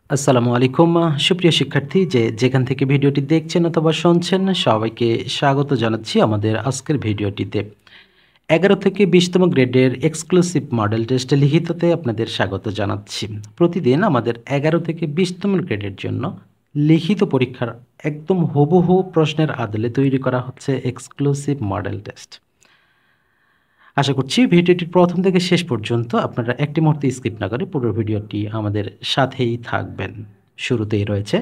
আসসালামু আলাইকুম সুপ্রিয় শিক্ষার্থী যেখান থেকে ভিডিওটি দেখছেন অথবা শুনছেন সবাইকে স্বাগত জানাচ্ছি আমাদের আজকের ভিডিওটিতে 11 থেকে 20তম গ্রেডের এক্সক্লুসিভ মডেল টেস্টে লিখিততে আপনাদের স্বাগত জানাচ্ছি। প্রতিদিন আমাদের 11 থেকে 20তম গ্রেডের জন্য লিখিত পরীক্ষার একদম হুবহু প্রশ্নের আদলে তৈরি করা হচ্ছে এক্সক্লুসিভ মডেল টেস্ট। আশা করছি ভিডিওটির প্রথম থেকে শেষ পর্যন্ত আপনারা একটি মুহূর্তে স্কিপ না করে পুরো ভিডিওটি আমাদের সাথেই থাকবেন। শুরুতেই রয়েছে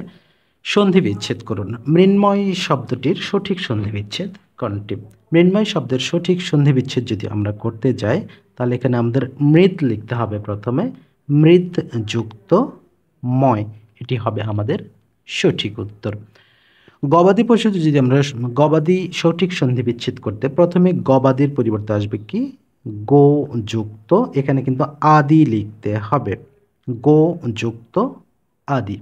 সন্ধি বিচ্ছেদ করুন। মৃন্ময় শব্দটির সঠিক সন্ধি বিচ্ছেদ কোনটি? মৃন্ময় শব্দের সঠিক সন্ধি বিচ্ছেদ যদি আমরা করতে যাই তাহলে এখানে আমাদের মৃৎ লিখতে হবে প্রথমে, মৃৎ যুক্ত ময়, এটি হবে আমাদের সঠিক উত্তর। গবাদি পশু যদি আমরা গবাদি সঠিক সন্ধি বিচ্ছেদ করতে প্রথমে গবাদির পরিবর্তে আসবে কি গো যুক্ত, এখানে কিন্তু আদি লিখতে হবে, গো যুক্ত আদি।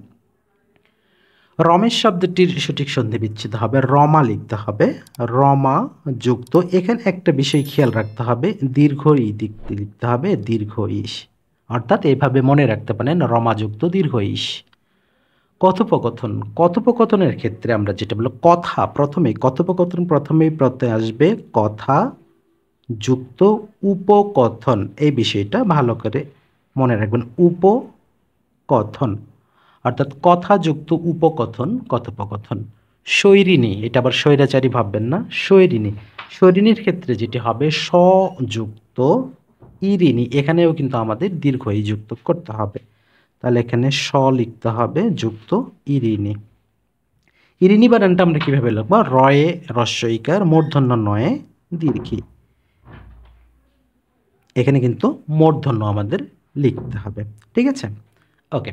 রমেশ শব্দটির সঠিক সন্ধি বিচ্ছেদ হবে রমা লিখতে হবে, রমা যুক্ত, এখানে একটা বিষয় খেয়াল রাখতে হবে দীর্ঘ ই লিখতে হবে দীর্ঘ ইস, অর্থাৎ এভাবে মনে রাখতে পারেন রমা যুক্ত দীর্ঘ ইস। কথোপকথন, কথোপকথনের ক্ষেত্রে আমরা যেটা বলবো কথা, প্রথমেই প্রত্যয় আসবে কথা যুক্ত উপকথন, এই বিষয়টা ভালো করে মনে রাখবেন, উপকথন অর্থাৎ কথা যুক্ত উপকথন কথোপকথন। স্বৈরিণী, এটা আবার স্বৈরাচারী ভাববেন না, স্বৈরিণী, স্বৈরিণীর ক্ষেত্রে যেটি হবে যুক্ত ইরিণী, এখানেও কিন্তু আমাদের দীর্ঘ ই যুক্ত করতে হবে, তাহলে এখানে লিখতে হবে যুক্ত ইরিনি। ইরিনি বানানটা আমরা কিভাবে লিখবো? রয়ে রস্বইকার মূর্ধন্য নয়ে দীর্ঘী, এখানে কিন্তু মূর্ধন্য আমাদের লিখতে হবে, ঠিক আছে? ওকে,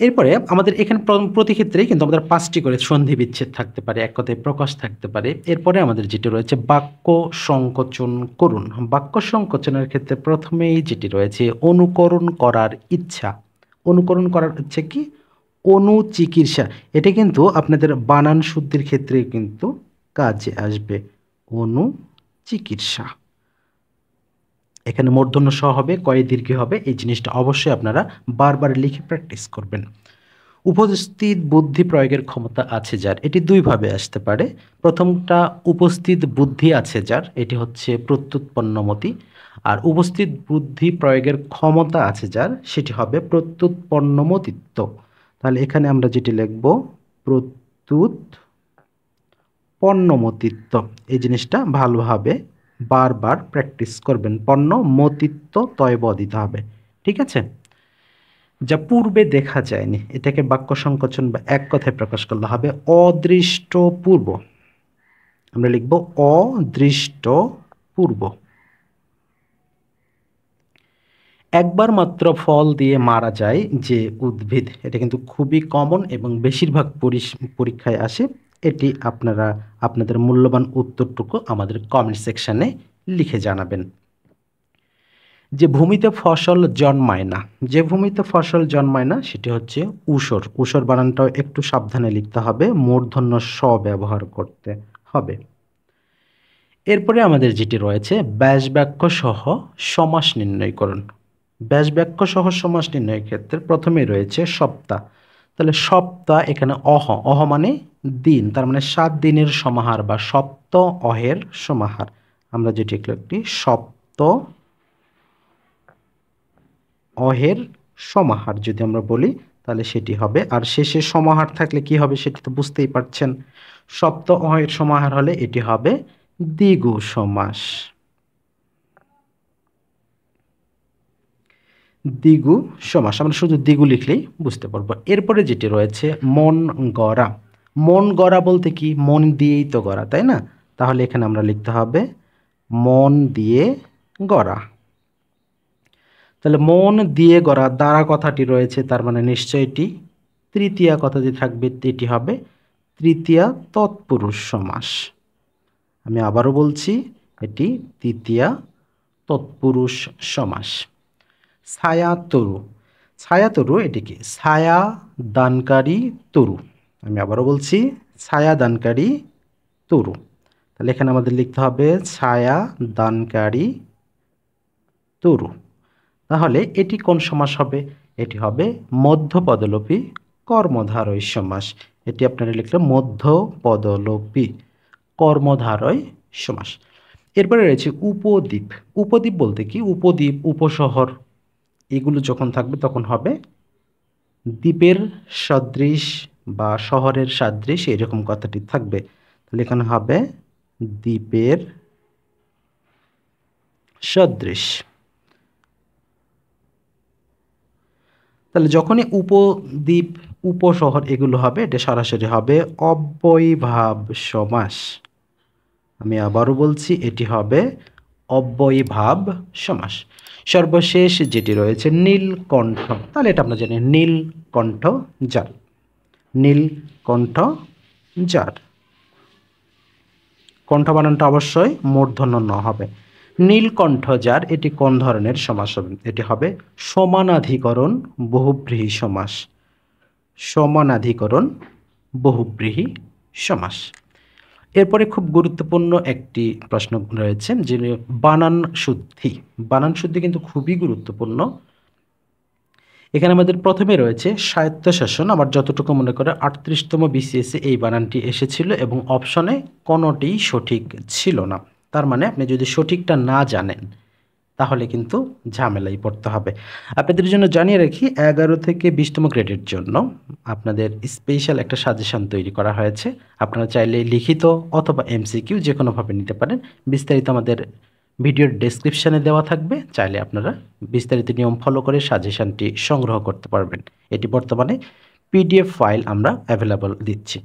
এরপরে আমাদের এখানে প্রতি ক্ষেত্রেই কিন্তু আমাদের 5টি করে সন্ধি বিচ্ছেদ থাকতে পারে, এক কথায় প্রকাশ থাকতে পারে। এরপরে আমাদের যেটি রয়েছে বাক্য সংকোচন করুন। বাক্য সংকোচনের ক্ষেত্রে প্রথমেই যেটি রয়েছে অনুকরণ করার ইচ্ছা। অনুকরণ করার হচ্ছে কি অনুচিকিৎসা, এটা কিন্তু আপনাদের বানান শুদ্ধির ক্ষেত্রে কিন্তু কাজে আসবে, অনুচিকিৎসা। এখানে মূর্ধন্য স হবে, কয়ে দীর্ঘ হবে, এই জিনিসটা অবশ্যই আপনারা বারবার লিখে প্র্যাকটিস করবেন। উপস্থিত বুদ্ধি প্রয়োগের ক্ষমতা আছে যার, এটি দুইভাবে আসতে পারে। প্রথমটা উপস্থিত বুদ্ধি আছে যার, এটি হচ্ছে প্রত্যুৎপন্নমতি, আর উপস্থিত বুদ্ধি প্রয়োগের ক্ষমতা আছে যার, সেটি হবে প্রত্যুৎপন্নমতিত্ব। তাহলে এখানে আমরা যেটি লিখব প্রত্যুৎপন্নমতিত্ব, এই জিনিসটা ভালোভাবে বারবার প্র্যাকটিস করবেন। পণ্যমতিত্ব তয়ব দিতে হবে, ঠিক আছে? যা পূর্বে দেখা যায়নি, এটাকে বাক্য সংকোচন বা এক কথায় প্রকাশ করলে হবে অদৃষ্ট পূর্ব। আমরা লিখব অদৃষ্ট পূর্ব। একবার মাত্র ফল দিয়ে মারা যায় যে উদ্ভিদ, এটা কিন্তু খুবই কমন এবং বেশিরভাগ পরীক্ষায় আসে। এটি আপনারা আপনাদের মূল্যবান উত্তরটুকু আমাদের কমেন্ট সেকশনে লিখে জানাবেন। যে ভূমিতে ফসল জন্মায় না, যে ভূমিতে ফসল জন্মায় না সেটি হচ্ছে ঊষর। ঊষর বানানটাও একটু সাবধানে লিখতে হবে, মূর্ধন্য স ব্যবহার করতে হবে। এরপরে আমাদের যেটি রয়েছে ব্যাস বাক্য সহ সমাস নির্ণয় করুন। ব্যাস বাক্য সহ সমাস নির্ণয়ের ক্ষেত্রে প্রথমেই রয়েছে সপ্তাহ, তাহলে সপ্তাহ এখানে অহ মানে দিন, তার মানে 7 দিনের সমাহার বা সপ্ত অহের সমাহার। আমরা যেটি একটি সপ্ত অহের সমাহার যদি আমরা বলি তাহলে সেটি হবে, আর শেষে সমাহার থাকলে কি হবে সেটি তো বুঝতেই পারছেন। সপ্ত অহের সমাহার হলে এটি হবে দ্বিগু সমাস। দ্বিগু সমাস, আমরা শুধু দ্বিগু লিখলেই বুঝতে পারবো। এরপরে যেটি রয়েছে মন গড়া। মন গড়া বলতে কি মন দিয়েই তো গড়া, তাই না? তাহলে এখানে আমরা লিখতে হবে মন দিয়ে গড়া। তাহলে মন দিয়ে গড়া দ্বারা কথাটি রয়েছে, তার মানে নিশ্চয়ই এটি তৃতীয়া কথাটি থাকবে, এটি হবে তৃতীয়া তৎপুরুষ সমাস। আমি আবারও বলছি এটি তৃতীয়া তৎপুরুষ সমাস। ছায়া তরু, ছায়া তরু এটি কি ছায়া দানকারী তরু। আমি আবারও বলছি ছায়া দানকারী তরু, তাহলে এখানে আমাদের লিখতে হবে ছায়া দানকারী তরু। তাহলে এটি কোন সমাস হবে? এটি হবে মধ্যপদলোপী কর্মধারয় সমাস। এটি আপনারা লিখলেন মধ্যপদলোপী কর্মধারয় সমাস। এরপরে রয়েছে উপদ্বীপ। উপদ্বীপ বলতে কি, উপদ্বীপ, উপশহর এগুলো যখন থাকবে তখন হবে দ্বীপের সদৃশ বা শহরের সাদৃশ, এরকম কথাটি থাকবে। তাহলে এখানে হবে দ্বীপের সদৃশ। তাহলে যখনই উপদ্বীপ, উপশহর এগুলো হবে, এটা সরাসরি হবে অব্যয়ীভাব সমাস। আমি আবারও বলছি, এটি হবে অব্যয়ীভাব সমাস। সর্বশেষ যেটি রয়েছে নীলকণ্ঠ। তাহলে এটা আমরা জানি নীলকণ্ঠ যার, নীলকণ্ঠ যার, কণ্ঠ বানানটা অবশ্যই মূর্ধন্য ন হবে। নীলকণ্ঠ যার, এটি কোন ধরনের সমাস হবে? এটি হবে সমানাধিকরণ বহুব্রীহি সমাস। সমানাধিকরণ বহুব্রীহি সমাস। এরপরে খুব গুরুত্বপূর্ণ একটি প্রশ্ন রয়েছে, যে বানান শুদ্ধি। বানান শুদ্ধি কিন্তু খুবই গুরুত্বপূর্ণ। এখানে আমাদের প্রথমে রয়েছে স্বায়ত্তশাসন। আমার যতটুকু মনে করে 38তম বিসিএসে এই বানানটি এসেছিল এবং অপশনে কোনোটিই সঠিক ছিল না। তার মানে আপনি যদি সঠিকটা না জানেন তাহলে কিন্তু ঝামেলাই পড়তে হবে। আপনাদের জন্য জানিয়ে রাখি, 11 থেকে 20তম গ্রেডের জন্য আপনাদের স্পেশাল একটা সাজেশন তৈরি করা হয়েছে। আপনারা চাইলে লিখিত অথবা এমসিকিউ যে কোনোভাবে নিতে পারেন। বিস্তারিত আমাদের ভিডিওর ডেসক্রিপশানে দেওয়া থাকবে, চাইলে আপনারা বিস্তারিত নিয়ম ফলো করে সাজেশনটি সংগ্রহ করতে পারবেন। এটি বর্তমানে পিডিএফ ফাইল আমরা অ্যাভেলেবল দিচ্ছি।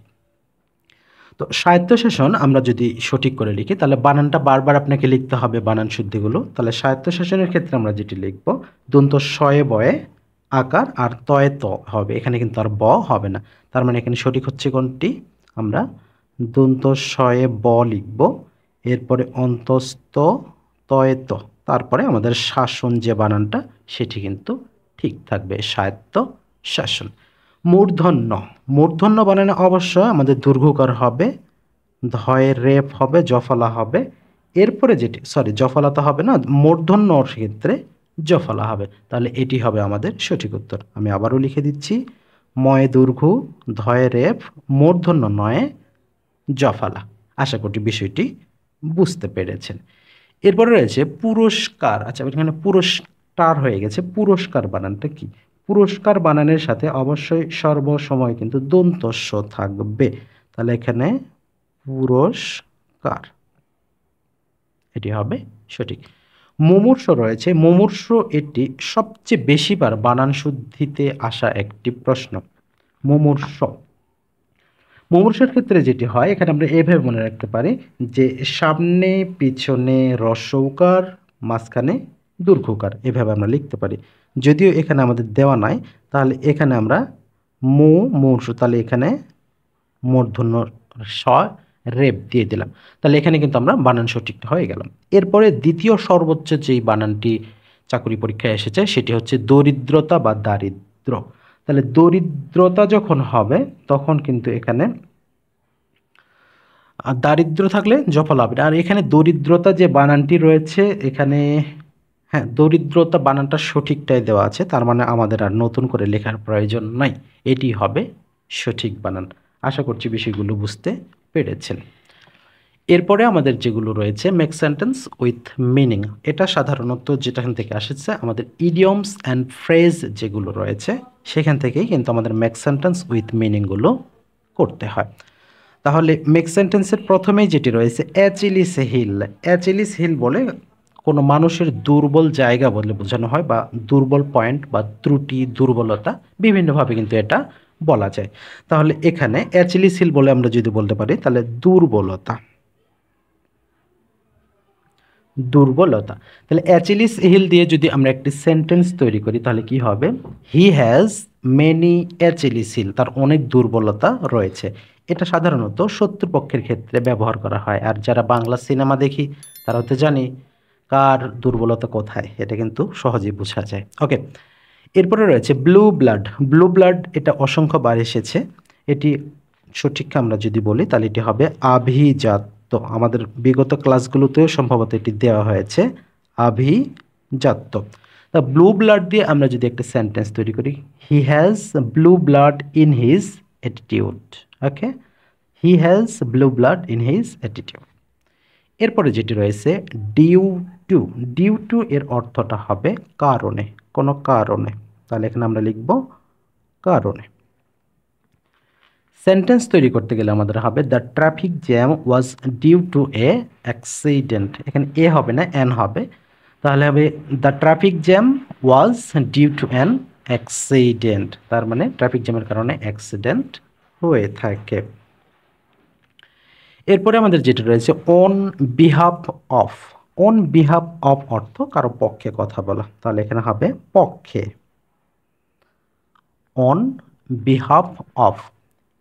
তো স্বায়ত্তশাসন আমরা যদি সঠিক করে লিখি তাহলে বানানটা বারবার আপনাকে লিখতে হবে, বানান শুদ্ধিগুলো। তাহলে স্বায়ত্তশাসনের ক্ষেত্রে আমরা যেটি লিখব, দন্ত শয়ে বয়ে আকার আর তয়ে ত হবে, এখানে কিন্তু আর ব হবে না। তার মানে এখানে সঠিক হচ্ছে কোনটি? আমরা দন্ত শয়ে ব লিখব, এরপরে অন্তস্থ তয়ে ত, তারপরে আমাদের শাসন যে বানানটা সেটি কিন্তু ঠিক থাকবে, স্বায়ত্তশাসন। মূর্ধন্য, মূর্ধন্য বানানে অবশ্যই আমাদের দীর্ঘকার হবে, ধয়ের রেফ হবে, জফলা হবে। এরপরে যেটি, জফলা তো হবে না, মূর্ধন্যর ক্ষেত্রে জফলা হবে। তাহলে এটি হবে আমাদের সঠিক উত্তর। আমি আবারও লিখে দিচ্ছি, ময়ে দীর্ঘ, ধয়ে রেফ, মূর্ধন্য নয়ে জফলা। আশা করি বিষয়টি বুঝতে পেরেছেন। এরপরে রয়েছে পুরস্কার। আচ্ছা, এখানে পুরস্কার হয়ে গেছে, পুরস্কার বানানটা কি? পুরস্কার বানানের সাথে অবশ্যই সর্বসময় কিন্তু দন্তস্ব থাকবে। তাহলে এখানে পুরস্কার, এটি হবে সঠিক। মুমূর্ষ রয়েছে, মুমূর্ষ এটি সবচেয়ে বেশিবার বানান শুদ্ধিতে আসা একটি প্রশ্ন। মুমূর্ষ, মুমূর্ষের ক্ষেত্রে যেটি হয়, এখানে আমরা এভাবে মনে রাখতে পারি যে সামনে পিছনে হ্রস্বকার, মাঝখানে দীর্ঘকার, এভাবে আমরা লিখতে পারি। যদিও এখানে আমাদের দেওয়া নাই, তাহলে এখানে আমরা মুমূর্ষ, তাহলে এখানে মূর্ধন্য স রেপ দিয়ে দিলাম। তাহলে এখানে কিন্তু আমরা বানান সঠিকটা হয়ে গেলাম। এরপরে দ্বিতীয় সর্বোচ্চ যেই বানানটি চাকরি পরীক্ষায় এসেছে সেটি হচ্ছে দরিদ্রতা বা দারিদ্র। তাহলে দরিদ্রতা যখন হবে তখন কিন্তু এখানে দারিদ্র থাকলে জফলা হবে। আর এখানে দরিদ্রতা যে বানানটি রয়েছে এখানে, হ্যাঁ, দরিদ্রতা বানানটা সঠিকটাই দেওয়া আছে, তার মানে আমাদের আর নতুন করে লেখার প্রয়োজন নাই, এটি হবে সঠিক বানান। আশা করছি বিষয়গুলো বুঝতে পেরেছেন। এরপরে আমাদের যেগুলো রয়েছে মেক সেন্টেন্স উইথ মিনিং, এটা সাধারণত যেটাখান থেকে আসছে আমাদের ইডিয়মস অ্যান্ড ফ্রেজ যেগুলো রয়েছে সেখান থেকেই কিন্তু আমাদের মেক সেন্টেন্স উইথ মিনিংগুলো করতে হয়। তাহলে মেক সেন্টেন্সের প্রথমেই যেটি রয়েছে অ্যাচিলিস হিল। অ্যাচিলিস হিল বলে কোনো মানুষের দুর্বল জায়গা বলে বোঝানো হয়, বা দুর্বল পয়েন্ট বা ত্রুটি, দুর্বলতা বিভিন্নভাবে কিন্তু এটা বলা যায়। তাহলে এখানে অ্যাচিলিস হিল বলে আমরা যদি বলতে পারি তাহলে দুর্বলতা, দুর্বলতা। তাহলে অ্যাচিলিস হিল দিয়ে যদি আমরা একটি সেন্টেন্স তৈরি করি তাহলে কি হবে? হি হ্যাজ মেনি অ্যাচিলিস হিল, তার অনেক দুর্বলতা রয়েছে। এটা সাধারণত শত্রুপক্ষের ক্ষেত্রে ব্যবহার করা হয়। আর যারা বাংলা সিনেমা দেখি তারা তো জানি কার দুর্বলতা কোথায়, এটা কিন্তু সহজেই বোঝা যায়। ওকে, এরপরে রয়েছে ব্লু ব্লাড। ব্লু ব্লাড এটা অসংখ্যবার এসেছে। এটি সঠিক আমরা যদি বলি তাহলে এটি হবে আভিজাত। আমাদের বিগত ক্লাসগুলোতেও সম্ভবত এটি দেওয়া হয়েছে, আভিজাত্য। তা ব্লু ব্লাড দিয়ে আমরা যদি একটা সেন্টেন্স তৈরি করি, he has blue blood in his attitude. Okay, he has blue blood in his attitude. এরপরে যেটি রয়েছে ডিউ টু। ডিউ টু এর অর্থটা হবে কারণে, কোনো কারণে। তাহলে এখানে আমরা লিখব কারণে। সেন্টেন্স তৈরি করতে গেলে আমাদের হবে the traffic jam was due to a accident. এখানে এ হবে না, এন হবে। তাহলে হবে the traffic jam was due to an accident. তার মানে ট্রাফিক জ্যামের কারণে অ্যাক্সিডেন্ট হয়ে থাকে। এরপরে আমাদের যেটা রয়েছে on behalf of. On behalf of অর্থ কারো পক্ষে কথা বলা। তাহলে এখানে হবে পক্ষে, অন বিহাফ অফ।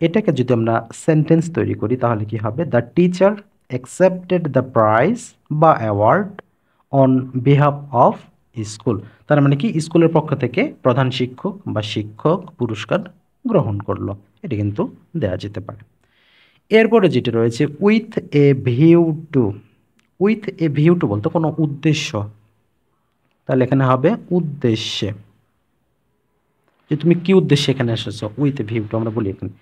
এটাকে যদি আমরা সেন্টেন্স তৈরি করি তাহলে কি হবে, the teacher accepted the prize বা award on behalf of school. তার মানে কি স্কুলের পক্ষ থেকে প্রধান শিক্ষক বা শিক্ষক পুরস্কার গ্রহণ করলো, এটি কিন্তু দেওয়া যেতে পারে। এরপরে যেটি রয়েছে with a view two. With a view two বলতে কোনো উদ্দেশ্য, তাহলে এখানে হবে উদ্দেশ্যে, যে তুমি কি উদ্দেশ্যে এখানে এসেছো, উইথ এ ভিউ টু আমরা বলি এখানে।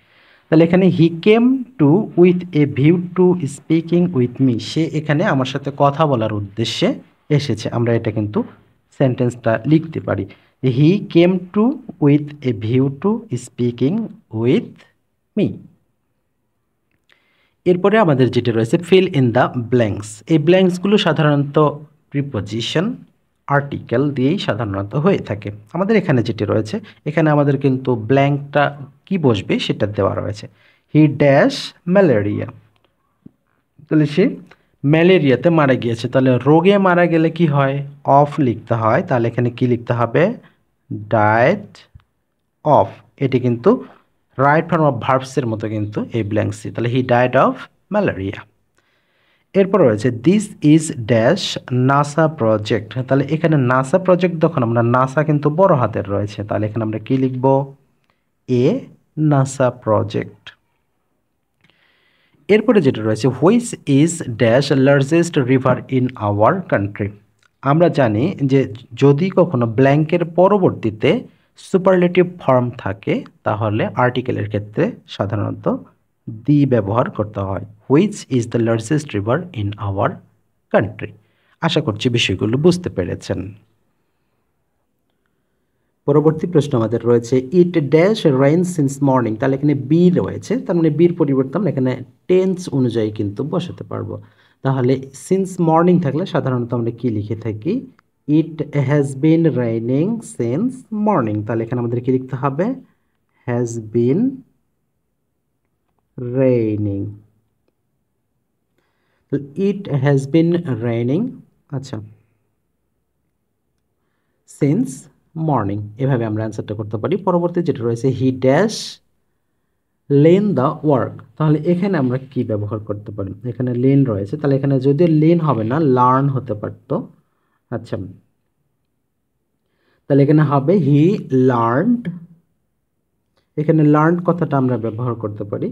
তাহলে এখানে he came to with a view to speaking with me. সে এখানে আমার সাথে কথা বলার উদ্দেশ্যে এসেছে। আমরা এটা কিন্তু সেন্টেন্সটা লিখতে পারি, he came to with a view to speaking with me. এরপরে আমাদের যেটা রয়েছে ফিল ইন দ্য ব্ল্যাঙ্কস। এই ব্ল্যাঙ্কসগুলো সাধারণত প্রিপোজিশন আর্টিকেল দিয়েই সাধারণত হয়ে থাকে। আমাদের এখানে যেটি রয়েছে, এখানে আমাদের কিন্তু ব্ল্যাঙ্কটা কি বসবে সেটা দেওয়া রয়েছে, হি ড্যাশ ম্যালেরিয়া। তাহলে সে ম্যালেরিয়াতে মারা গিয়েছে। তাহলে রোগে মারা গেলে কি হয়, অফ লিখতে হয়। তাহলে এখানে কি লিখতে হবে, ডায়েড অফ। এটি কিন্তু রাইট ফর্ম অফ ভার্বসের মতো কিন্তু এই ব্ল্যাঙ্কসি। তাহলে হি ডায়েড অফ ম্যালেরিয়া। এরপর রয়েছে this is dash NASA project. তাহলে এখানে নাসা প্রজেক্ট যখন আমরা, নাসা কিন্তু বড় হাতের রয়েছে, তাহলে এখানে আমরা কি লিখব, এ নাসা প্রজেক্ট। এরপরে যেটা রয়েছে which is dash largest river in our country. আমরা জানি যে যদি কখনো ব্ল্যাঙ্কের পরবর্তীতে সুপারলেটিভ ফর্ম থাকে তাহলে আর্টিকেলের ক্ষেত্রে সাধারণত দি ব্যবহার করতে হয়। Which is the largest river in our country. আশা করছি বিষয়গুলো বুঝতে পেরেছেন। পরবর্তী প্রশ্ন আমাদের রয়েছে it dash rain since morning. তাহলে এখানে বি রয়েছে, তার মানে বির পরিবর্তে আমরা এখানে টেন্স অনুযায়ী কিন্তু বসাতে পারবো। তাহলে সিন্স মর্নিং থাকলে সাধারণত আমরা কি লিখে থাকি, it has been raining since morning. তাহলে এখানে আমাদের কি লিখতে হবে, has been raining. It has been raining, আচ্ছা, সিন্স মর্নিং। এভাবে আমরা অ্যান্সারটা করতে পারি। পরবর্তী যেটা রয়েছে he dash lane the work. তাহলে এখানে আমরা কি ব্যবহার করতে পারি, এখানে লেন রয়েছে, তাহলে এখানে যদিও লেন হবে না, লার্ন হতে পারত। আচ্ছা, তাহলে এখানে হবে হি লার্নড। এখানে লার্ন কথাটা আমরা ব্যবহার করতে পারি।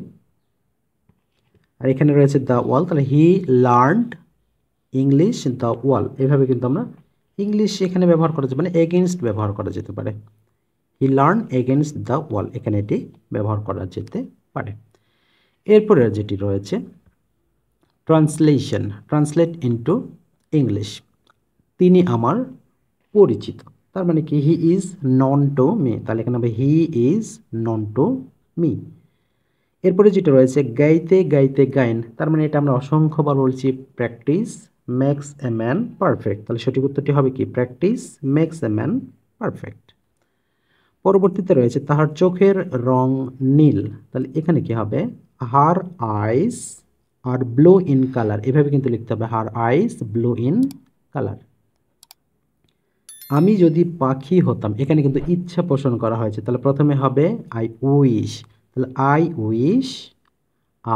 আর এখানে রয়েছে দ্য ওয়াল, তাহলে হি লার্নড ইংলিশ দ্য ওয়াল। এভাবে কিন্তু আমরা ইংলিশ এখানে ব্যবহার করা যাবে, মানে এগেনস্ট ব্যবহার করা যেতে পারে। হি লার্ন এগেনস্ট দ্য ওয়াল, এখানে এটি ব্যবহার করা যেতে পারে। এরপরে যেটি রয়েছে ট্রান্সলেশন, ট্রান্সলেট ইনটু ইংলিশ। তিনি আমার পরিচিত, তার মানে কি he is known to me. তাহলে এখানে হবে he is known to me. এরপরে যেটা রয়েছে গাইতে গাইতে গাইন, তার মানে এটা আমরা অসংখ্যবার বলছি, practice makes a man perfect. তাহলে সঠিক উত্তরটি হবে কি, practice makes a man perfect. পরবর্তীতে রয়েছে তাহার চোখের রং নীল। তাহলে এখানে কি হবে, হার আইস আর ব্লু ইন কালার। এভাবে কিন্তু লিখতে হবে, হার আইস ব্লু ইন কালার। আমি যদি পাখি হতাম, এখানে কিন্তু ইচ্ছা পোষণ করা হয়েছে। তাহলে প্রথমে হবে আই উইশ। তাহলে I wish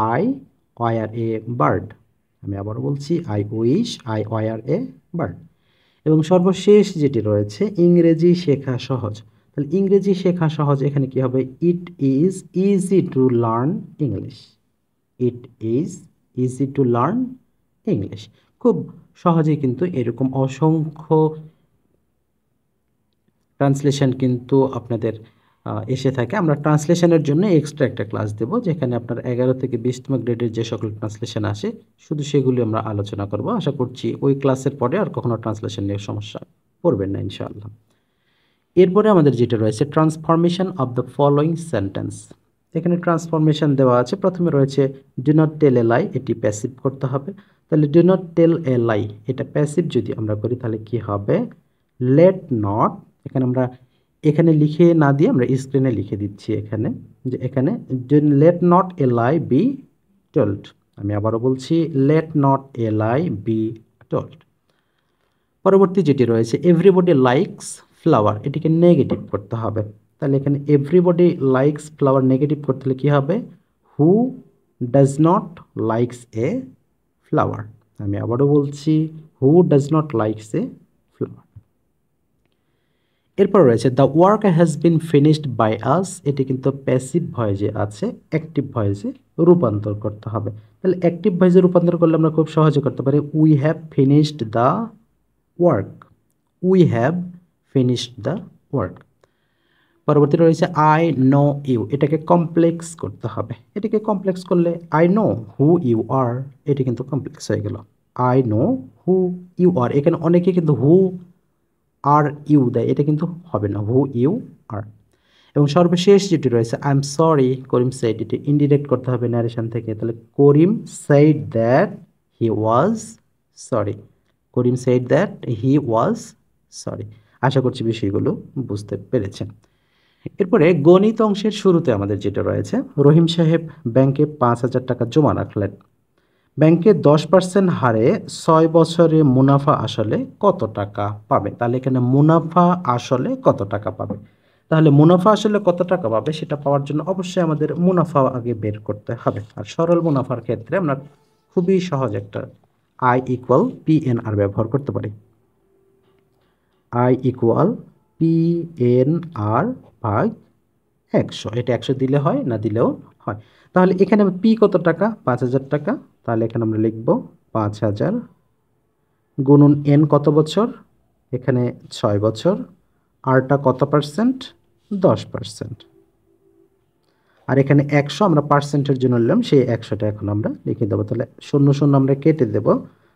I were a bird. আমি আবারও বলছি, I wish I were a bird. এবং সর্বশেষ যেটি রয়েছে ইংরেজি শেখা সহজ। তাহলে ইংরেজি শেখা সহজ, এখানে কি হবে, it is easy to learn English. It is easy to learn English. খুব সহজেই কিন্তু এরকম অসংখ্য ট্রান্সলেশন কিন্তু আপনাদের এসে থাকে। আমরা ট্রান্সলেশনের জন্য এক্সট্রা একটা ক্লাস দেব, যেখানে আপনার 11 থেকে 20তম গ্রেডের যে সকল ট্রান্সলেশন আসে শুধু সেগুলি আমরা আলোচনা করব। আশা করছি ওই ক্লাসের পরে আর কখনো ট্রান্সলেশন নিয়ে সমস্যা পড়বেন না ইনশাআল্লাহ। এরপরে আমাদের যেটা রয়েছে transformation of the following sentence. এখানে ট্রান্সফরমেশন দেওয়া আছে। প্রথমে রয়েছে ডু নট টেল এ লাই, এটি প্যাসিভ করতে হবে। তাহলে ডু নট টেল এ লাই এটা প্যাসিভ যদি আমরা করি তাহলে কি হবে, লেট নট, এখানে লিখে না দিয়ে আমরা স্ক্রিনে লিখে দিচ্ছি এখানে, যে এখানে let not a lie be told. আমি আবারও বলছি, let not a lie be told. পরবর্তী যেটি রয়েছে এভরিবডি লাইকস ফ্লাওয়ার, এটিকে নেগেটিভ করতে হবে। তাহলে এখানে এভরিবডি লাইকস ফ্লাওয়ার নেগেটিভ করতে হলে কী হবে, who does not likes a flower. আমি আবারও বলছি, who does not likes a flower. এরপর রয়েছে the work has been finished by us, এটি কিন্তু প্যাসিভ ভয়েসে আছে, অ্যাক্টিভ ভয়েসে রূপান্তর করতে হবে। তাহলে অ্যাক্টিভ ভয়েসে রূপান্তর করলে আমরা খুব সহজে করতে পারি, we have finished the work, we have finished the work. পরবর্তী রয়েছে আই নো ইউ, এটাকে কমপ্লেক্স করতে হবে। এটাকে কমপ্লেক্স করলে I know who you are, এটি কিন্তু কমপ্লেক্স হয়ে গেল। I know who you are, এখানে অনেকে কিন্তু হু আর ইউ দেয়, এটা কিন্তু হবে না, হু ইউ আর। এবং সর্বশেষ যেটি রয়েছে I am sorry Karim said, এটি ইনডিরেক্ট করতে হবে ন্যারেশন থেকে। তাহলে Karim said that he was sorry, Karim said that he was sorry. আশা করছি বিষয়গুলো বুঝতে পেরেছেন। এরপরে গণিত অংশের শুরুতে আমাদের যেটা রয়েছে, রহিম সাহেব ব্যাংকে 5,000 টাকা জমা রাখলেন। ব্যাংকে 10% হারে 6 বছরে মুনাফা আসলে কত টাকা পাবে। তাহলে এখানে মুনাফা আসলে কত টাকা পাবে, তাহলে মুনাফা আসলে কত টাকা পাবে সেটা পাওয়ার জন্য অবশ্যই আমাদের মুনাফা আগে বের করতে হবে। আর সরল মুনাফার ক্ষেত্রে আমরা খুবই সহজ একটা আই ইকুয়াল পি এন আর ব্যবহার করতে পারি। আই ইকুয়াল পি এন আর ভাগ 100, এটা 100 দিলে হয়, না দিলেও হয়। তাহলে এখানে পি কত টাকা, 5,000 টাকা। তাহলে এখানে আমরা লিখব 5,000 গুণন এন কত বছর, এখানে 6 বছর, আরটা কত পার্সেন্ট, 10%। আর এখানে 100 আমরা পার্সেন্টের জন্য নিলাম, সেই 100টা এখন আমরা লিখে দেবো। তাহলে 0 আমরা কেটে দেব।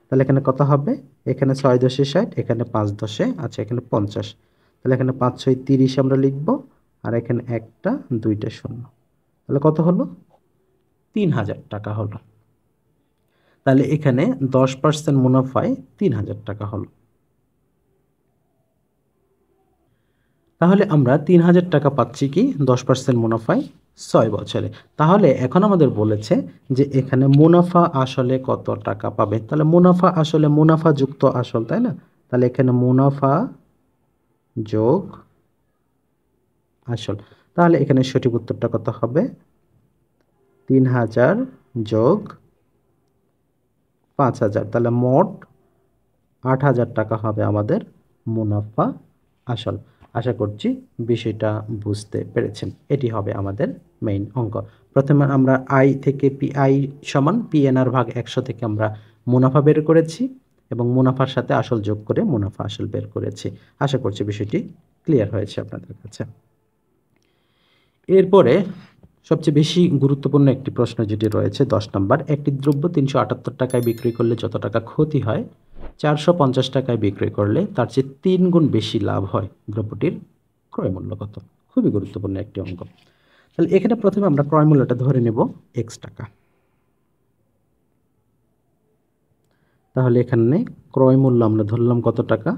তাহলে এখানে কত হবে, এখানে 6 10 60, এখানে 5 10, আচ্ছা এখানে 50। তাহলে এখানে 5 6 30 আমরা লিখব, আর এখানে একটা 2টা 0। তাহলে কত হলো, 3,000 টাকা হলো। তাহলে এখানে 10% মুনাফায় 3,000 টাকা হলো। তাহলে আমরা 3,000 টাকা পাচ্ছি কি 10% মুনাফায় 6 বছরে। তাহলে এখন আমাদের বলেছে যে এখানে মুনাফা আসলে কত টাকা পাবে। তাহলে মুনাফা আসলে মুনাফা যুক্ত আসল, তাই না? তাহলে এখানে মুনাফা যোগ আসল। তাহলে এখানে সঠিক উত্তরটা কত হবে, 3,000 যোগ 5,000, তাহলে মোট 8,000 টাকা হবে আমাদের মুনাফা আসল। আশা করছি বিষয়টা বুঝতে পেরেছেন। এটি হবে আমাদের মেইন অঙ্ক। প্রথমে আমরা আই থেকে আই সমান পিএনআর ভাগ 100 থেকে আমরা মুনাফা বের করেছি এবং মুনাফার সাথে আসল যোগ করে মুনাফা আসল বের করেছি। আশা করছি বিষয়টি ক্লিয়ার হয়েছে আপনাদের কাছে। এরপরে সবচেয়ে বেশি গুরুত্বপূর্ণ একটি প্রশ্ন যেটি রয়েছে 10 নম্বর, একটি দ্রব্য 378 টাকায় বিক্রি করলে যত টাকা ক্ষতি হয় 450 টাকায় বিক্রয় করলে তার চেয়ে 3 গুণ বেশি লাভ হয়, দ্রব্যটির ক্রয় মূল্য কত? খুবই গুরুত্বপূর্ণ একটি অঙ্ক। তাহলে এখানে প্রথমে আমরা ক্রয় মূল্যটা ধরে নেব x টাকা। তাহলে এখানে ক্রয় মূল্য আমরা ধরলাম কত টাকা,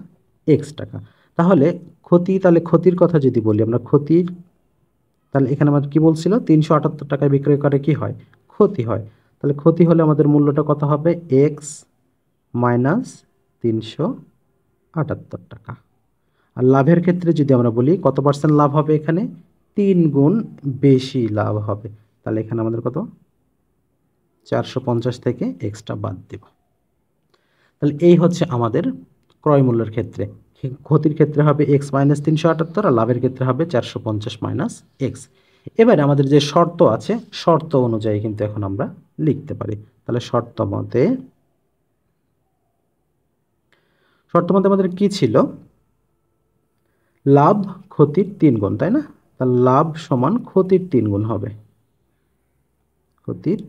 x টাকা। তাহলে ক্ষতির কথা যদি বলি আমরা, ক্ষতির, তাহলে এখানে আমাদের কি বলছিল 378 টাকায় বিক্রয় করে কি হয়, ক্ষতি হয়। তাহলে ক্ষতি হলে আমাদের মূল্যটা কত হবে, x মাইনাস 378 টাকা। আর লাভের ক্ষেত্রে যদি আমরা বলি কত পার্সেন্ট লাভ হবে, এখানে 3 গুণ বেশি লাভ হবে। তাহলে এখানে আমাদের কত, 450 থেকে এক্সট্রা বাদ দেব। তাহলে এই হচ্ছে আমাদের ক্রয় মূল্যের ক্ষেত্রে। ক্ষতির ক্ষেত্রে হবে x মাইনাস 378, আর লাভের ক্ষেত্রে হবে 450 মাইনাস এক্স। এবারে আমাদের যে শর্ত আছে, শর্ত অনুযায়ী কিন্তু এখন আমরা লিখতে পারি। তাহলে শর্ত মতে আমাদের কি ছিল, লাভ ক্ষতির 3 গুণ, তাই না? তাহলে লাভ সমান ক্ষতির 3 গুণ হবে, ক্ষতির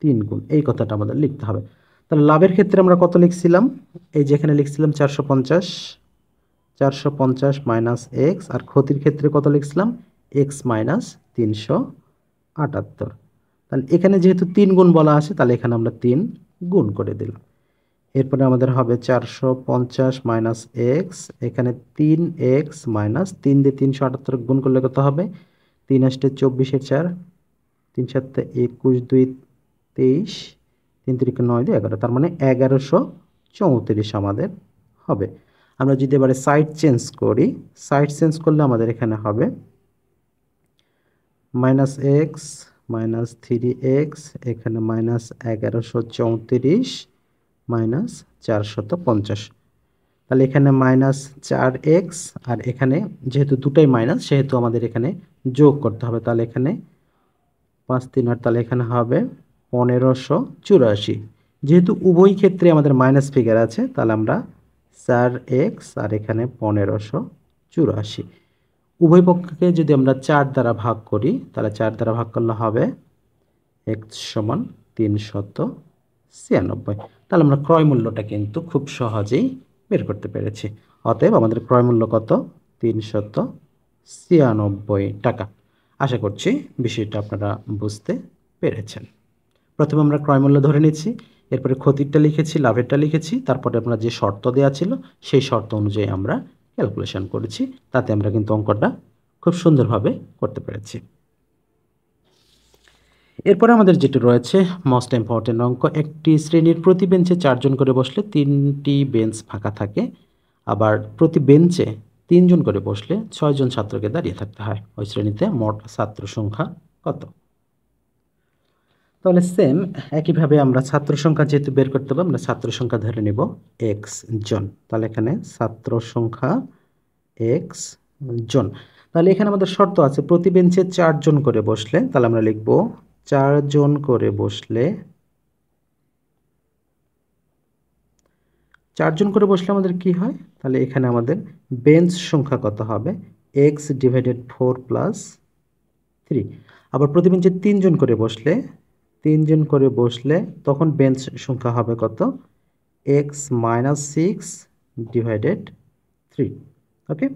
3 গুণ, এই কথাটা আমাদের লিখতে হবে। তাহলে লাভের ক্ষেত্রে আমরা কত লিখছিলাম? এই যেখানে লিখছিলাম 450, 450 মাইনাস এক্স, আর ক্ষতির ক্ষেত্রে কত লিখছিলাম? X minus 378। তাহলে এখানে যেহেতু 3 গুণ বলা আছে, তাহলে এখানে আমরা 3 গুণ করে দিলাম। এরপরে আমাদের হবে 450 মাইনাস এক্স, এখানে 3x মাইনাস 3 দিয়ে 378 গুণ করলে কত হবে? 3 আসতে 24 4, 3 7 21 2 23, 3 3 9 2 11, তার মানে 1134 আমাদের হবে। আমরা যদি এবারে সাইড চেঞ্জ করি, সাইড চেঞ্জ করলে আমাদের এখানে হবে মাইনাস এক্স মাইনাস 3x, এখানে মাইনাস 1134 মাইনাস 450। তাহলে এখানে মাইনাস 4x, আর এখানে যেহেতু দুটাই মাইনাস সেহেতু আমাদের এখানে যোগ করতে হবে। তাহলে এখানে 5 3 8, তাহলে এখানে হবে 1584। যেহেতু উভয় ক্ষেত্রে আমাদের মাইনাস ফিগার আছে, তাহলে আমরা 4x আর এখানে 1584, উভয় পক্ষকে যদি আমরা 4 দ্বারা ভাগ করি, তাহলে 4 দ্বারা ভাগ করলে হবে x সমান 396। তাহলে আমরা ক্রয় মূল্যটা কিন্তু খুব সহজেই বের করতে পেরেছি। অতএব আমাদের ক্রয় মূল্য কত? 396 টাকা। আশা করছি বিষয়টা আপনারা বুঝতে পেরেছেন। প্রথমে আমরা ক্রয় মূল্য ধরে নিচ্ছি, এরপরে ক্ষতিরটা লিখেছি, লাভেরটা লিখেছি, তারপরে আমরা যে শর্ত দেওয়া ছিল সেই শর্ত অনুযায়ী আমরা ক্যালকুলেশন করেছি। তাতে আমরা কিন্তু অঙ্কটা খুব সুন্দরভাবে করতে পেরেছি। এরপরে আমাদের যেটা রয়েছে মোস্ট ইম্পর্টেন্ট অঙ্ক, একটি শ্রেণীর প্রতি বেঞ্চে 4 জন করে বসলে 3টি বেঞ্চ ফাঁকা থাকে, আবার প্রতি বেঞ্চে 3 জন করে বসলে 6 জন ছাত্রকে দাঁড়িয়ে থাকতে হয়। ওই শ্রেণীতে মোট ছাত্র সংখ্যা কত? তাহলে সেম একইভাবে আমরা ছাত্র সংখ্যা যেহেতু বের করতে হবে, আমরা ছাত্র সংখ্যা ধরে নেব x জন। তাহলে এখানে ছাত্র সংখ্যা x জন। তাহলে এখানে আমাদের শর্ত আছে প্রতি বেঞ্চে 4 জন করে বসলে, তাহলে আমরা লিখব 4 জন করে বসলে, 4 জন করে বসলে আমাদের কি হয়? তাহলে এখানে আমাদের বেঞ্চ সংখ্যা কত হবে? x divided 4 plus 3। আবার প্রতি বেঞ্চে 3 জন করে বসলে, 3 জন করে বসলে তখন বেঞ্চ সংখ্যা হবে কত? x minus 6 divided 3। ওকে,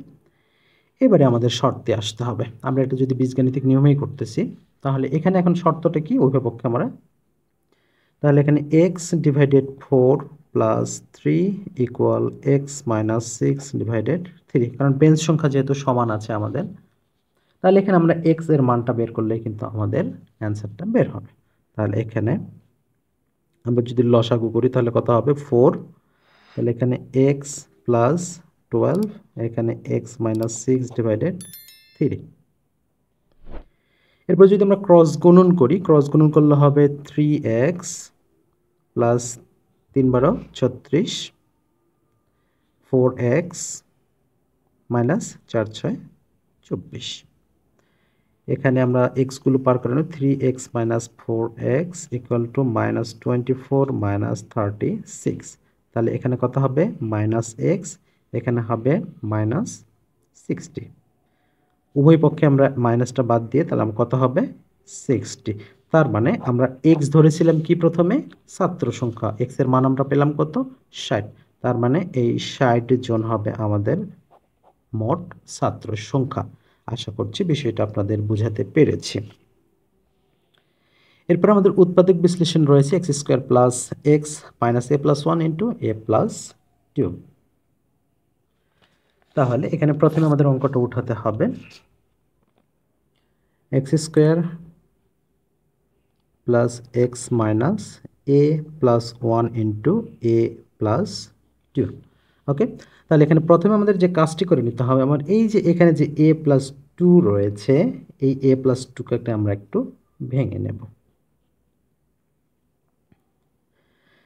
এবারে আমাদের শর্তে আসতে হবে। আমরা এটা যদি বীজগাণিতিক নিয়মেই করতেছি, তাহলে এখানে এখন শর্তটা কি? উভয় পক্ষে আমরা, তাহলে এখানে x divided 4 plus 3 equal x minus 6 divided 3, কারণ বেঞ্চ সংখ্যা যেহেতু সমান আছে আমাদের, তাহলে এখানে আমরা x এর মানটা বের করলে কিন্তু আমাদের অ্যান্সারটা বের হবে। তাহলে এখানে আমরা যদি লসাগু করি তাহলে কত হবে? 4, তাহলে এখানে x প্লাস 12, এখানে x মাইনাস 6 ডিভাইডেড 3। এরপর যদি আমরা ক্রস গুণন করি, ক্রস গুণন করলে হবে 3x প্লাস 3 12 36, 4x মাইনাস 4 6 24। এখানে আমরা এক্সগুলো পার করে নেব, 3x minus 4x equal to minus 24 minus 36। তাহলে এখানে কত হবে? মাইনাস এক্স, এখানে হবে মাইনাস 60। উভয় পক্ষে আমরা মাইনাসটা বাদ দিয়ে তাহলে আমার কত হবে? 60। তার মানে আমরা এক্স ধরেছিলাম কি প্রথমে? ছাত্র সংখ্যা। এক্স এর মান আমরা পেলাম কত? 60। তার মানে এই 60 জন হবে আমাদের মোট ছাত্র সংখ্যা। আশা করছি বিষয়টা আপনাদের বুঝাতে পেরেছি। এরপর আমাদের উৎপাদক বিশ্লেষণ রয়েছে x square plus x minus a plus 1 into a plus 2। তাহলে এখানে প্রথমে আমাদের অঙ্কটা উঠাতে হবে x square plus x minus a plus 1 into a plus 2। Okay, তাহলে এখানে প্রথমে আমাদের যে কাজটি করে নিতে হবে, আমার এই যে এখানে যে এ প্লাস 2 রয়েছে, এই এ প্লাস 2কে আমরা একটু ভেঙে নেব।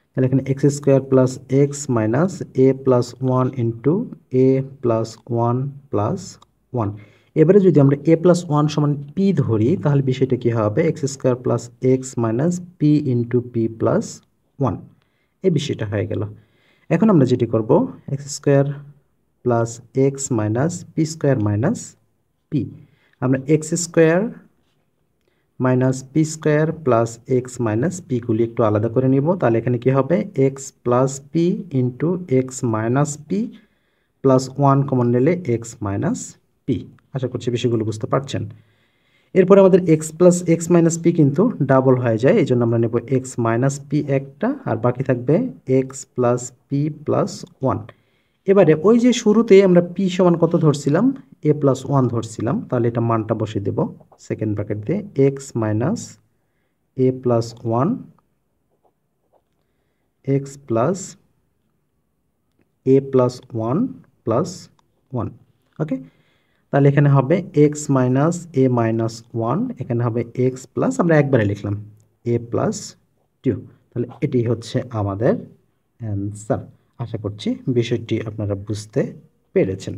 তাহলে এখানে x square plus x minus a plus 1 into a plus 1 plus 1। এবারে যদি আমরা এ প্লাস 1 সমান পি ধরি, তাহলে বিষয়টা কী হবে? X square plus x minus p into p plus 1, এই বিষয়টা হয়ে গেল। এখন আমরা যেটি করব, x square plus x minus p square minus p. আমরা x square minus p square plus x minus পিগুলি একটু আলাদা করে নিব। তাহলে এখানে কি হবে, x plus p into x minus p plus 1 common নিলে এক্স মাইনাস পি। আশা করছি বিষয়গুলো বুঝতে পারছেন। এরপরে আমাদের x plus x minus P কিন্তু ডাবল হয়ে যায়, এই জন্য আমরা নেব এক্স মাইনাস পি একটা, আর বাকি থাকবে এক্স প্লাস পি প্লাস 1। এবারে ওই যে শুরুতে আমরা পি সমান কত ধরছিলাম, এ প্লাস 1 ধরছিলাম, তাহলে এটা মানটা বসিয়ে দেব সেকেন্ড ব্র্যাকেট দিয়ে, x minus a plus 1 x plus A plus 1 plus 1। ওকে, তাহলে এখানে হবে এক্স মাইনাস এ মাইনাস 1, এখানে হবে এক্স প্লাস, আমরা একবারে লিখলাম এ প্লাস 2। তাহলে এটি হচ্ছে আমাদের অ্যান্সার। আশা করছি বিষয়টি আপনারা বুঝতে পেরেছেন।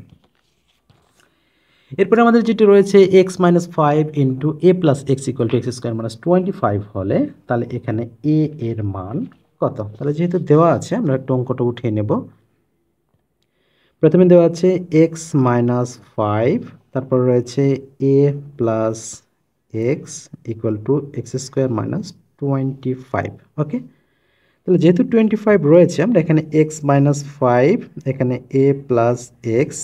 এরপরে আমাদের যেটি রয়েছে x minus 5 into a plus x equal to x square minus 25 হলে তাহলে এখানে এ এর মান কত। তাহলে যেহেতু দেওয়া আছে আমরা একটু অঙ্কটা উঠিয়ে নেব। প্রথমে দেওয়া আছে এক্স মাইনাস 5, তারপর রয়েছে a plus x equal to x square minus 25। Okay, তাহলে যেহেতু 25 রয়েছে আমরা এখানে এক্স মাইনাস 5, এখানে এ প্লাস এক্স,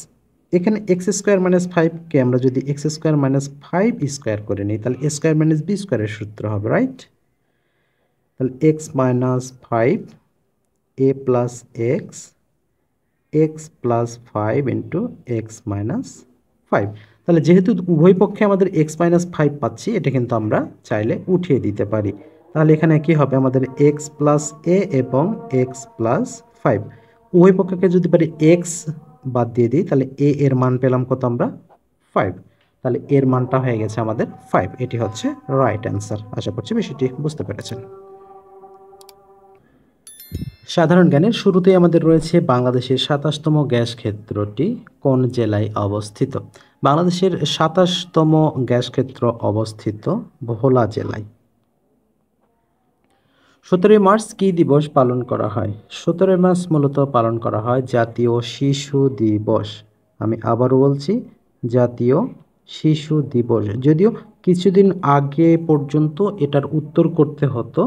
এখানে এক্স স্কোয়ার মাইনাস 5কে আমরা যদি এক্স স্কোয়ার মাইনাস 5 স্কোয়ার করে নিই তাহলে এ স্কোয়ার মাইনাস বি স্কোয়ারের সূত্র হবে, রাইট। তাহলে x minus 5 a plus x x plus 5 into x minus 5। তাহলে যেহেতু উভয় পক্ষে আমাদের এক্স মাইনাস 5 পাচ্ছি, এটা কিন্তু আমরা চাইলে উঠিয়ে দিতে পারি। তাহলে এখানে কি হবে, আমাদের এক্স প্লাস এ এবং এক্স প্লাস 5 উভয় পক্ষকে যদি পারি এক্স বাদ দিয়ে দিই তাহলে এ এর মান পেলাম কত আমরা, 5। তাহলে এর মানটা হয়ে গেছে আমাদের 5। এটি হচ্ছে রাইট অ্যান্সার। আশা করছি বিষয়টি বুঝতে পেরেছেন। সাধারণ জ্ঞানের শুরুতেই আমাদের রয়েছে বাংলাদেশের 27তম গ্যাস ক্ষেত্রটি কোন জেলায় অবস্থিত। বাংলাদেশের 27তম গ্যাস ক্ষেত্র অবস্থিত ভোলা জেলায়। 17 মার্চ কী দিবস পালন করা হয়? 17 মার্চ মূলত পালন করা হয় জাতীয় শিশু দিবস। আমি আবারও বলছি, জাতীয় শিশু দিবস। যদিও কিছুদিন আগে পর্যন্ত এটার উত্তর করতে হতো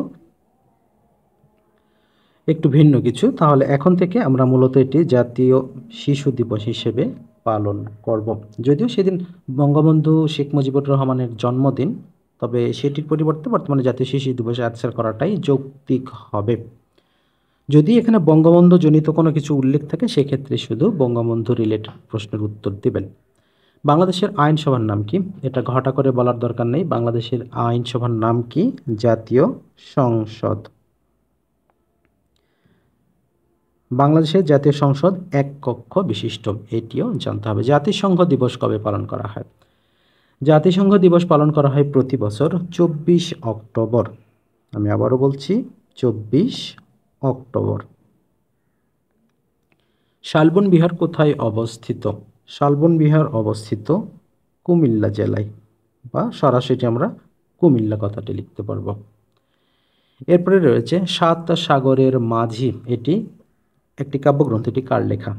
একটু ভিন্ন কিছু, তাহলে এখন থেকে আমরা মূলত এটি জাতীয় শিশু দিবস হিসেবে পালন করব। যদিও সেদিন বঙ্গবন্ধু শেখ মুজিবুর রহমানের জন্মদিন, তবে সেটির পরিবর্তে বর্তমানে জাতীয় শিশু দিবসে আনসার করাটাই যৌক্তিক হবে। যদি এখানে বঙ্গবন্ধু জনিত কোনো কিছু উল্লেখ থাকে সেক্ষেত্রে শুধু বঙ্গবন্ধু রিলেটেড প্রশ্নের উত্তর দেবেন। বাংলাদেশের আইনসভার নাম কি? এটা ঘটা করে বলার দরকার নেই। বাংলাদেশের আইনসভার নাম কি? জাতীয় সংসদ। বাংলাদেশের জাতীয় সংসদ এক কক্ষ বিশিষ্ট, এটিও জানতে হবে। জাতিসংঘ দিবস কবে পালন করা হয়? জাতিসংঘ দিবস পালন করা হয় প্রতি বছর 24 অক্টোবর। আমি আবারও বলছি 24 অক্টোবর। শালবন বিহার কোথায় অবস্থিত? শালবন বিহার অবস্থিত কুমিল্লা জেলায়, বা সরাসরি আমরা কুমিল্লা কথাটি লিখতে পারবো। এরপরে রয়েছে সাত সাগরের মাঝি, এটি একটি কাব্যগ্রন্থ, এটি কার লেখা?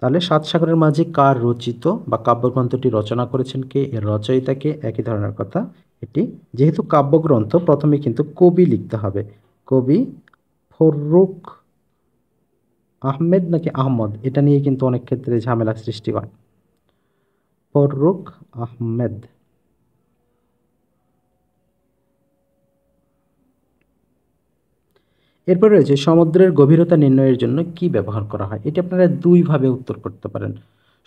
তাহলে সাত সাগরের মাঝি কার রচিত বা কাব্যগ্রন্থটি রচনা করেছেন কে, এর রচয়িতাকে, একই ধরনের কথা। এটি যেহেতু কাব্যগ্রন্থ প্রথমে কিন্তু কবি লিখতে হবে। কবি ফররুখ আহমেদ নাকি আহমদ, এটা নিয়ে কিন্তু অনেক ক্ষেত্রে ঝামেলা সৃষ্টি হয়। ফররুখ আহমেদ। এরপর রয়েছে সমুদ্রের গভীরতা নির্ণয়ের জন্য কি ব্যবহার করা হয়? এটি আপনারা দুইভাবে উত্তর করতে পারেন।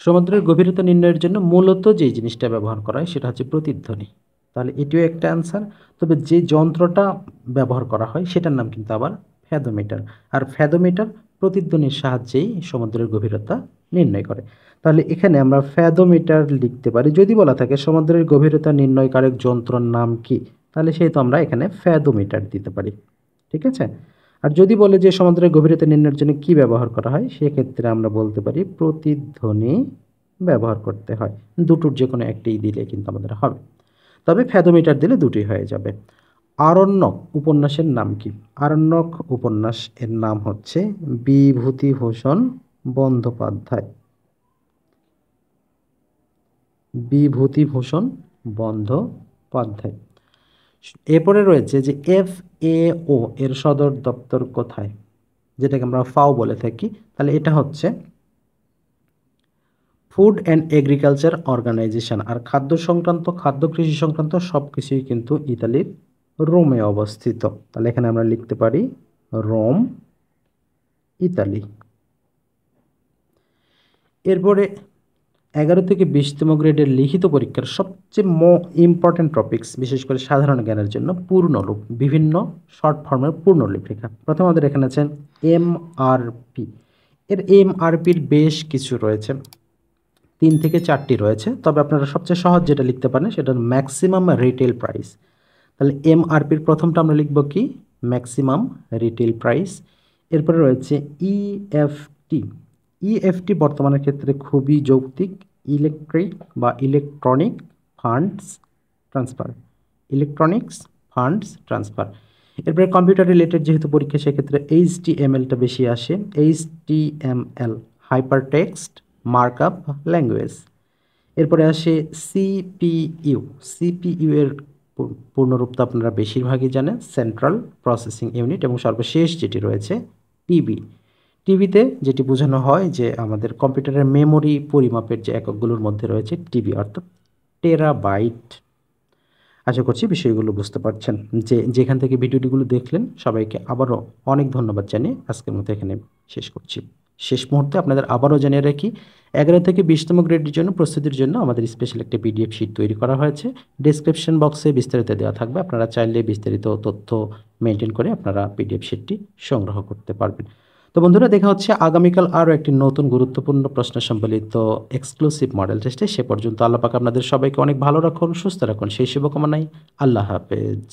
সমুদ্রের গভীরতা নির্ণয়ের জন্য মূলত যে জিনিসটা ব্যবহার করা হয় সেটা হচ্ছে প্রতিধ্বনি। তাহলে এটিও একটা অ্যান্সার। তবে যে যন্ত্রটা ব্যবহার করা হয় সেটার নাম কিন্তু আবার ফ্যাদোমিটার। আর ফ্যাদোমিটার প্রতিধ্বনির সাহায্যেই সমুদ্রের গভীরতা নির্ণয় করে। তাহলে এখানে আমরা ফ্যাদোমিটার লিখতে পারি। যদি বলা থাকে সমুদ্রের গভীরতা নির্ণয়কারক যন্ত্রের নাম কি, তাহলে সেহেতু আমরা এখানে ফ্যাদোমিটার দিতে পারি। ঠিক আছে। আর যদি বলে যে সমুদ্রের গভীরতা নির্ণয়ের জন্য কি ব্যবহার করা হয়, সেক্ষেত্রে আমরা বলতে পারি প্রতিধ্বনি ব্যবহার করতে হয়। দুটোর যে কোনো একটি দিলে কিন্তু আমাদের হবে, তবে ফ্যাদোমিটার দিলে দুটোই হয়ে যাবে। আরণ্যক উপন্যাসের নাম কি? আরণ্যক উপন্যাস এর নাম হচ্ছে বিভূতিভূষণ বন্দ্যোপাধ্যায়। বিভূতিভূষণ বন্দ্যোপাধ্যায়। এরপরে রয়েছে যে FAO এর সদর দপ্তর কোথায়, যেটাকে আমরা ফাও বলে থাকি, তাহলে এটা হচ্ছে ফুড অ্যান্ড এগ্রিকালচার অর্গানাইজেশন। আর খাদ্য সংক্রান্ত, খাদ্য কৃষি সংক্রান্ত সব কিছুই কিন্তু ইতালির রোমে অবস্থিত। তাহলে এখানে আমরা লিখতে পারি রোম, ইতালি। এরপরে 11 থেকে 20তম গ্রেডের লিখিত পরীক্ষার সবচেয়ে ইম্পর্টেন্ট টপিকস, বিশেষ করে সাধারণ জ্ঞানের জন্য পূর্ণরূপ, বিভিন্ন শর্ট ফর্মের পূর্ণরূপ লেখা। প্রথমে আমাদের এখানে আছেন MRP। এর MRPর বেশ কিছু রয়েছে, 3 থেকে 4টি রয়েছে, তবে আপনারা সবচেয়ে সহজ যেটা লিখতে পারেন সেটা ম্যাক্সিমাম রিটেল প্রাইস। তাহলে MRPর প্রথমটা আমরা লিখব কি, ম্যাক্সিমাম রিটেল প্রাইস। এরপরে রয়েছে EFT। EFT বর্তমানের ক্ষেত্রে খুবই যৌক্তিক, ইলেকট্রিক বা electronic funds transfer, electronics funds transfer. এরপরে কম্পিউটার রিলেটেড যেহেতু পরীক্ষা, সেক্ষেত্রে HTMLটা বেশি আসে, HTML hyper text markup language. এরপরে আসে CPU। CPU এর পূর্ণরূপটা আপনারা বেশিরভাগই জানেন, সেন্ট্রাল প্রসেসিং ইউনিট। এবং সর্বশেষ যেটি রয়েছে TB। টিভিতে যেটি বোঝানো হয় যে আমাদের কম্পিউটারের মেমোরি পরিমাপের যে এককগুলোর মধ্যে রয়েছে টিবি, অর্থাৎ টেরাবাইট। আশা করছি বিষয়গুলো বুঝতে পারছেন। যেখান থেকে ভিডিওটিগুলো দেখলেন সবাইকে আবারও অনেক ধন্যবাদ জানিয়ে আজকের মতো এখানে শেষ করছি। শেষ মুহূর্তে আপনাদের আবারও জানিয়ে রাখি, 11 থেকে 20তম গ্রেডের জন্য প্রস্তুতির জন্য আমাদের স্পেশাল একটা PDF শিট তৈরি করা হয়েছে। ডেসক্রিপশন বক্সে বিস্তারিত দেওয়া থাকবে, আপনারা চাইলে বিস্তারিত তথ্য মেনটেন করে আপনারা PDF শিটটি সংগ্রহ করতে পারবেন। তো বন্ধুরা, দেখা হচ্ছে আগামীকাল আরও একটি নতুন গুরুত্বপূর্ণ প্রশ্ন সম্বলিত এক্সক্লুসিভ মডেল টেস্টে। সে পর্যন্ত আল্লাহ পাক আপনাদের সবাইকে অনেক ভালো রাখুন, সুস্থ রাখুন, সেই শুভকামনায় আল্লাহ হাফেজ।